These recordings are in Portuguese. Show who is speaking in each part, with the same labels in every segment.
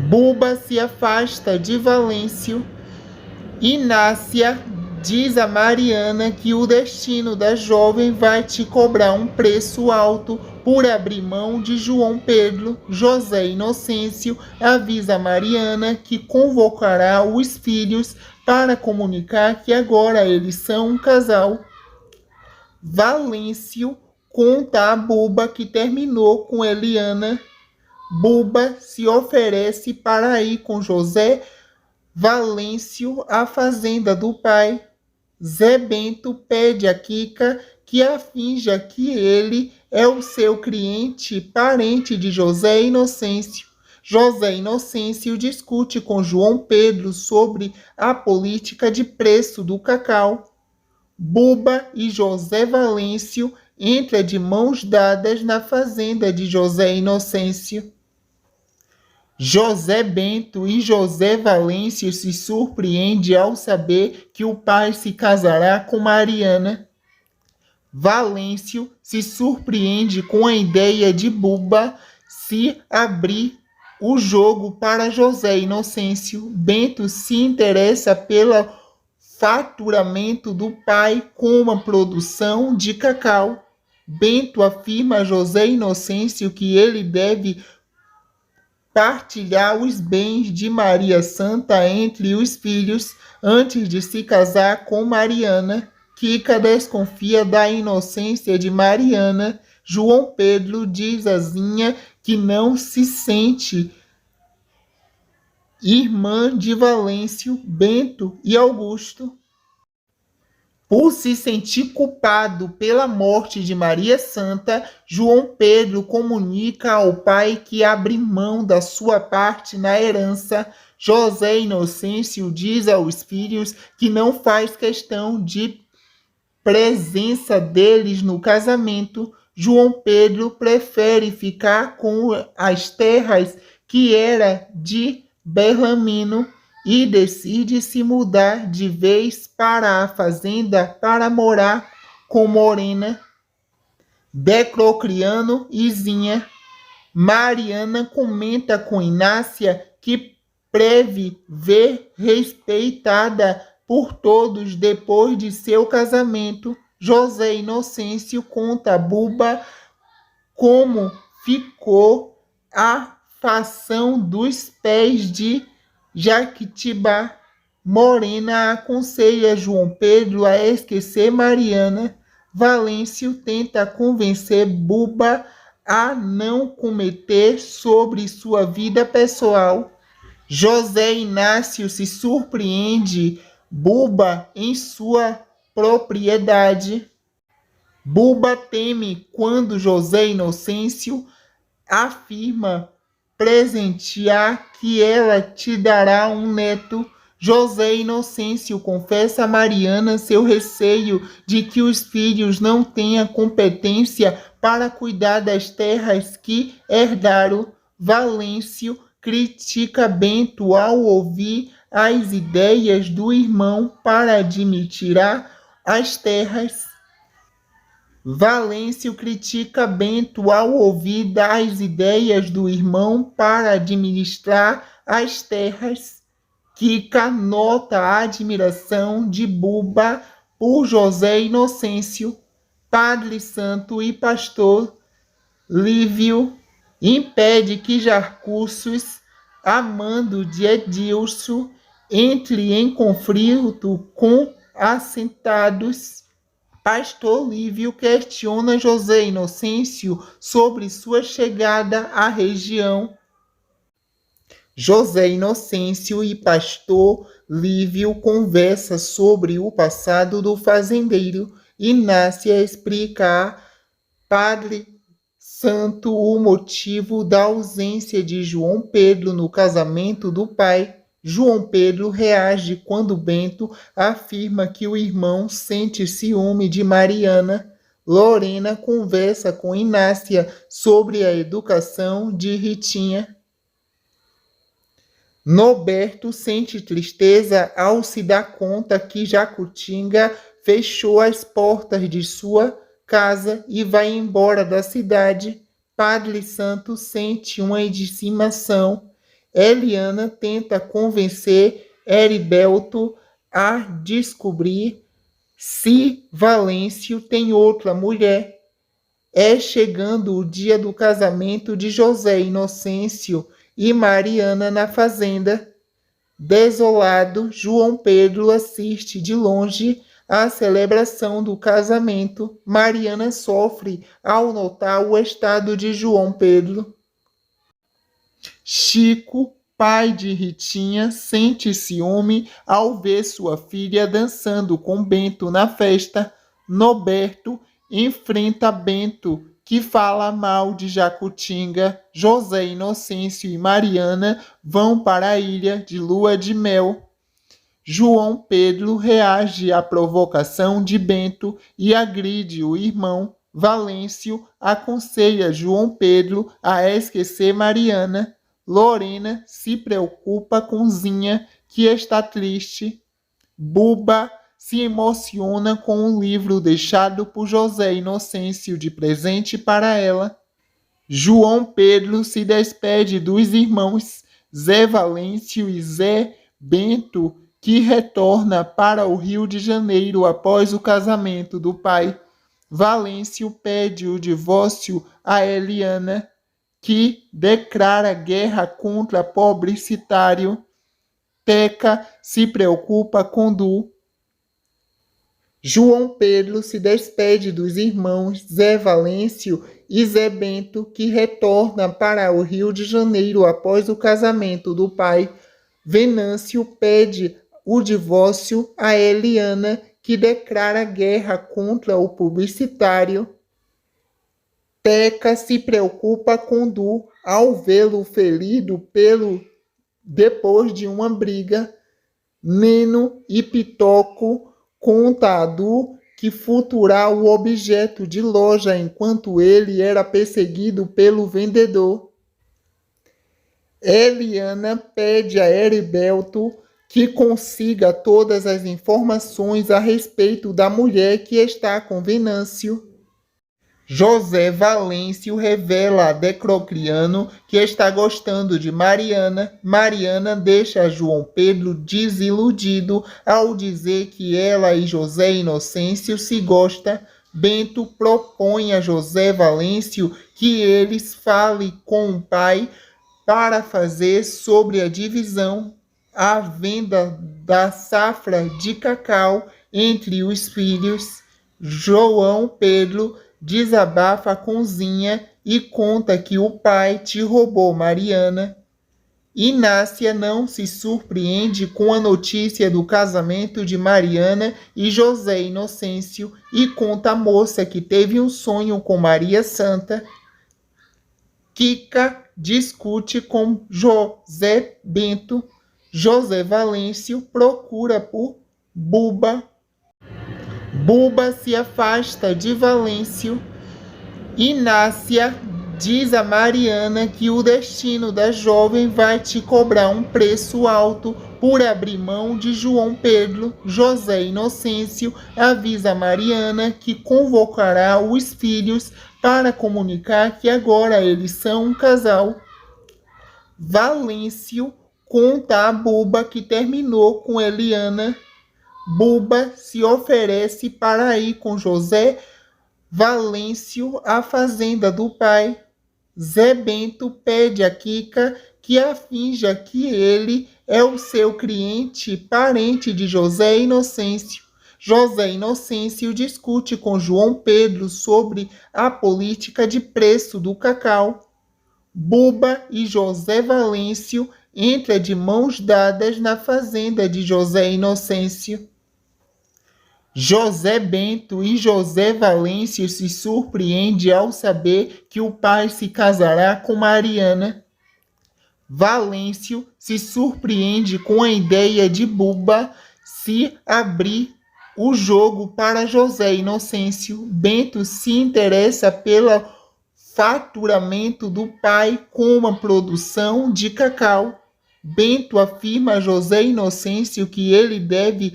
Speaker 1: Buba se afasta de Valêncio. Inácia diz a Mariana que o destino da jovem vai te cobrar um preço alto por abrir mão de João Pedro. José Inocêncio avisa a Mariana que convocará os filhos para comunicar que agora eles são um casal. Valêncio conta a Buba que terminou com Eliana. Buba se oferece para ir com José Valêncio à fazenda do pai. Zé Bento pede a Quica que a finja que ele é o seu cliente, parente de José Inocêncio. José Inocêncio discute com João Pedro sobre a política de preço do cacau. Buba e José Valêncio entram de mãos dadas na fazenda de José Inocêncio. José Bento e José Valêncio se surpreendem ao saber que o pai se casará com Mariana. Valêncio se surpreende com a ideia de Buba se abrir o jogo para José Inocêncio. Bento se interessa pelo faturamento do pai com a produção de cacau. Bento afirma a José Inocêncio que ele deve partilhar os bens de Maria Santa entre os filhos antes de se casar com Mariana. Quica desconfia da inocência de Mariana. João Pedro diz a Zinha que não se sente irmã de Valêncio, Bento e Augusto. Por se sentir culpado pela morte de Maria Santa, João Pedro comunica ao pai que abre mão da sua parte na herança. José Inocêncio diz aos filhos que não faz questão de presença deles no casamento. João Pedro prefere ficar com as terras que era de Bellamino e decide se mudar de vez para a fazenda para morar com Morena, Decrocriano e Zinha. Mariana comenta com Inácia que preve ver respeitada por todos depois de seu casamento. José Inocêncio conta a Buba como ficou a fação dos pés de Jaquitibá. Morena aconselha João Pedro a esquecer Mariana. Valêncio tenta convencer Buba a não cometer sobre sua vida pessoal. José Inácio se surpreende Buba em sua propriedade. Buba teme quando José Inocêncio afirma presentear que ela te dará um neto. José Inocêncio confessa a Mariana seu receio de que os filhos não tenham competência para cuidar das terras que herdaram. Valêncio critica Bento ao ouvir as ideias do irmão para administrar as terras. Valêncio critica Bento ao ouvir das ideias do irmão para administrar as terras. Quica nota a admiração de Buba por José Inocêncio. Padre Santo e pastor Lívio impede que Jarcúcios, amando de Edilson, entre em conflito com assentados. Pastor Lívio questiona José Inocêncio sobre sua chegada à região. José Inocêncio e pastor Lívio conversam sobre o passado do fazendeiro. Inácia explica a Padre Santo o motivo da ausência de João Pedro no casamento do pai. João Pedro reage quando Bento afirma que o irmão sente ciúme de Mariana. Lorena conversa com Inácia sobre a educação de Ritinha. Norberto sente tristeza ao se dar conta que Jacutinga fechou as portas de sua casa e vai embora da cidade. Padre Santo sente uma indignação. Eliana tenta convencer Heriberto a descobrir se Valêncio tem outra mulher. É chegando o dia do casamento de José Inocêncio e Mariana na fazenda. Desolado, João Pedro assiste de longe à celebração do casamento. Mariana sofre ao notar o estado de João Pedro. Chico, pai de Ritinha, sente ciúme ao ver sua filha dançando com Bento na festa. Noberto enfrenta Bento, que fala mal de Jacutinga. José Inocêncio e Mariana vão para a ilha de lua de mel. João Pedro reage à provocação de Bento e agride o irmão. Valêncio aconselha João Pedro a esquecer Mariana. Lorena se preocupa com Zinha, que está triste. Buba se emociona com um livro deixado por José Inocêncio de presente para ela. João Pedro se despede dos irmãos Zé Valêncio e Zé Bento, que retorna para o Rio de Janeiro após o casamento do pai. Valêncio pede o divórcio a Eliana, que declara guerra contra publicitário. Teca se preocupa com Du. João Pedro se despede dos irmãos Zé Valêncio e Zé Bento, que retorna para o Rio de Janeiro após o casamento do pai. Venâncio pede o divórcio a Eliana, que declara guerra contra o publicitário. Teca se preocupa com Du ao vê-lo ferido depois de uma briga. Neno e Pitoco conta a Du que furtará o objeto de loja enquanto ele era perseguido pelo vendedor. Eliana pede a Heriberto que consiga todas as informações a respeito da mulher que está com Venâncio. José Valêncio revela a Decriano que está gostando de Mariana. Mariana deixa João Pedro desiludido ao dizer que ela e José Inocêncio se gostam. Bento propõe a José Valêncio que eles falem com o pai para fazer sobre a divisão, a venda da safra de cacau entre os filhos. João Pedro desabafa com Zinha e conta que o pai te roubou Mariana. Inácia não se surpreende com a notícia do casamento de Mariana e José Inocêncio e conta à moça que teve um sonho com Maria Santa. Kika discute com José Bento. José Valêncio procura por Buba. Buba se afasta de Valêncio. Inácia diz a Mariana que o destino da jovem vai te cobrar um preço alto por abrir mão de João Pedro. José Inocêncio avisa a Mariana que convocará os filhos para comunicar que agora eles são um casal. Valêncio conta a Buba que terminou com Eliana. Buba se oferece para ir com José Valêncio à fazenda do pai. Zé Bento pede a Kika que finja que ele é o seu cliente, parente de José Inocêncio. José Inocêncio discute com João Pedro sobre a política de preço do cacau. Buba e José Valêncio entram de mãos dadas na fazenda de José Inocêncio. José Bento e José Valêncio se surpreendem ao saber que o pai se casará com Mariana. Valêncio se surpreende com a ideia de Buba se abrir o jogo para José Inocêncio. Bento se interessa pelo faturamento do pai com a produção de cacau. Bento afirma a José Inocêncio que ele deve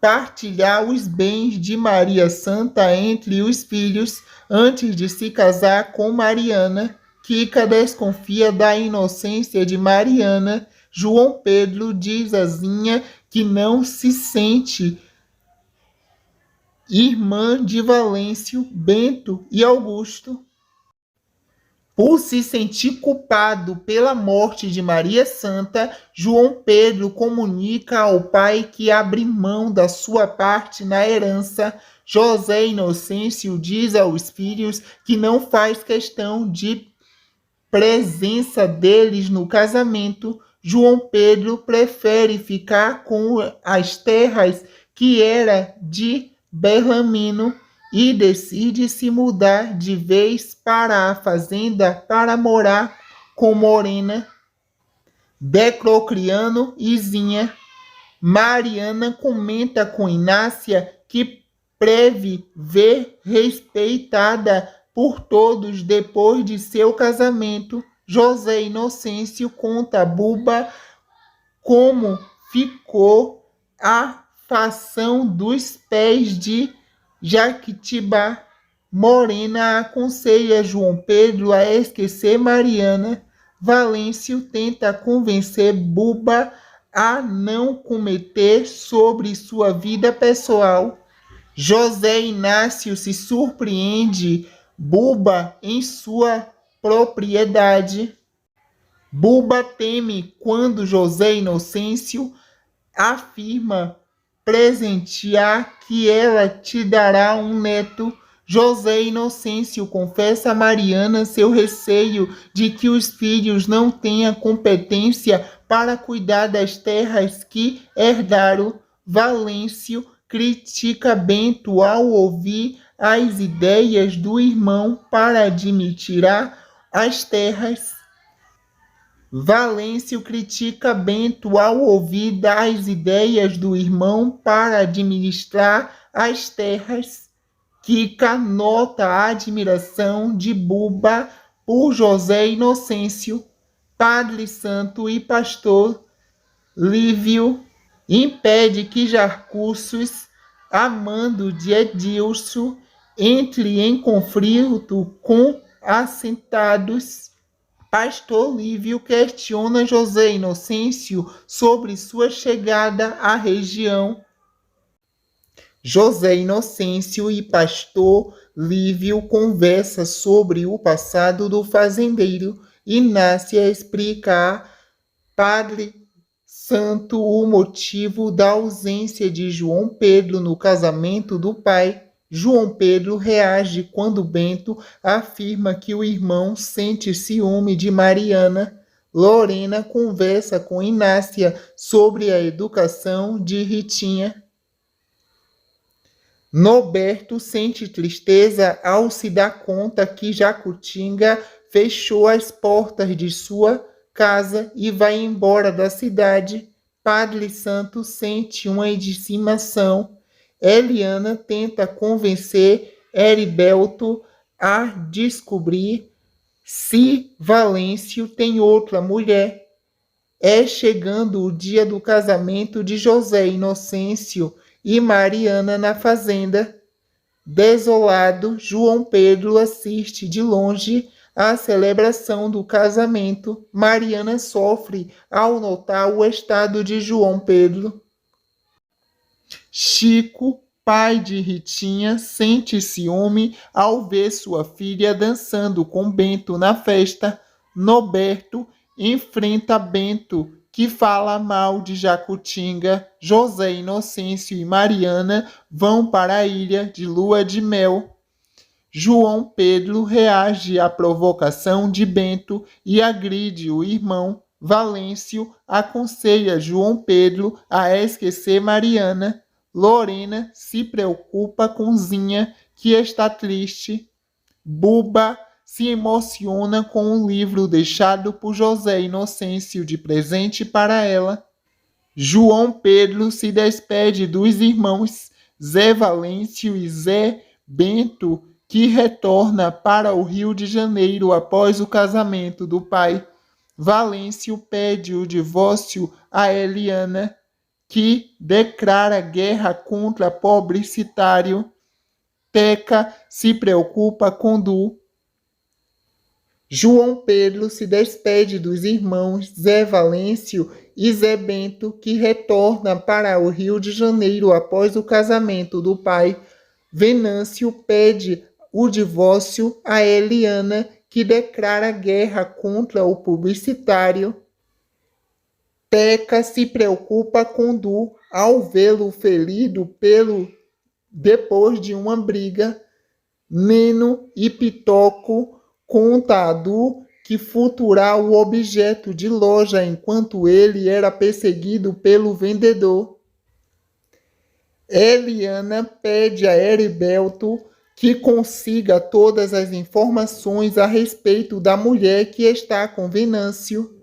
Speaker 1: partilhar os bens de Maria Santa entre os filhos antes de se casar com Mariana, Kika desconfia da inocência de Mariana. João Pedro diz a Zinha que não se sente irmã de Valêncio, Bento e Augusto. Por se sentir culpado pela morte de Maria Santa, João Pedro comunica ao pai que abre mão da sua parte na herança. José Inocêncio diz aos filhos que não faz questão de presença deles no casamento. João Pedro prefere ficar com as terras que era de Bellarmino e decide se mudar de vez para a fazenda para morar com Morena, Declocriano e Zinha. Mariana comenta com Inácia que preve ver respeitada por todos depois de seu casamento. José Inocêncio conta a Buba como ficou a fação dos pés de Jaquitibá. Morena aconselha João Pedro a esquecer Mariana. Valêncio tenta convencer Buba a não cometer sobre sua vida pessoal. José Inácio se surpreende Buba em sua propriedade. Buba teme quando José Inocêncio afirma presentear que ela te dará um neto. José Inocêncio confessa a Mariana seu receio de que os filhos não tenham competência para cuidar das terras que herdaram. Valêncio critica Bento ao ouvir as ideias do irmão para administrar as terras. Valêncio critica Bento ao ouvir das ideias do irmão para administrar as terras. Kika nota a admiração de Buba por José Inocêncio. Padre Santo e pastor Lívio impede que Jarcúcios, amando de Edilson, entre em conflito com assentados. Pastor Lívio questiona José Inocêncio sobre sua chegada à região. José Inocêncio e pastor Lívio conversam sobre o passado do fazendeiro. Inácia explica a Padre Santo o motivo da ausência de João Pedro no casamento do pai. João Pedro reage quando Bento afirma que o irmão sente ciúme de Mariana. Lorena conversa com Inácia sobre a educação de Ritinha. Norberto sente tristeza ao se dar conta que Jacutinga fechou as portas de sua casa e vai embora da cidade. Padre Santo sente uma indignação. Eliana tenta convencer Heriberto a descobrir se Valêncio tem outra mulher. É chegando o dia do casamento de José Inocêncio e Mariana na fazenda. Desolado, João Pedro assiste de longe à celebração do casamento. Mariana sofre ao notar o estado de João Pedro. Chico, pai de Ritinha, sente ciúme ao ver sua filha dançando com Bento na festa. Norberto enfrenta Bento, que fala mal de Jacutinga. José Inocêncio e Mariana vão para a ilha de lua de mel. João Pedro reage à provocação de Bento e agride o irmão. Valêncio aconselha João Pedro a esquecer Mariana. Lorena se preocupa com Zinha, que está triste. Buba se emociona com um livro deixado por José Inocêncio de presente para ela. João Pedro se despede dos irmãos Zé Valêncio e Zé Bento, que retorna para o Rio de Janeiro após o casamento do pai. Valêncio pede o divórcio a Eliana, que declara guerra contra publicitário. Teca se preocupa com Du. João Pedro se despede dos irmãos Zé Valêncio e Zé Bento, que retorna para o Rio de Janeiro após o casamento do pai. Venâncio pede o divórcio a Eliana, que declara guerra contra o publicitário. Teca se preocupa com Du ao vê-lo ferido depois de uma briga. Neno e Pitoco conta a Du que furtará o objeto de loja enquanto ele era perseguido pelo vendedor. Eliana pede a Heriberto que consiga todas as informações a respeito da mulher que está com Venâncio.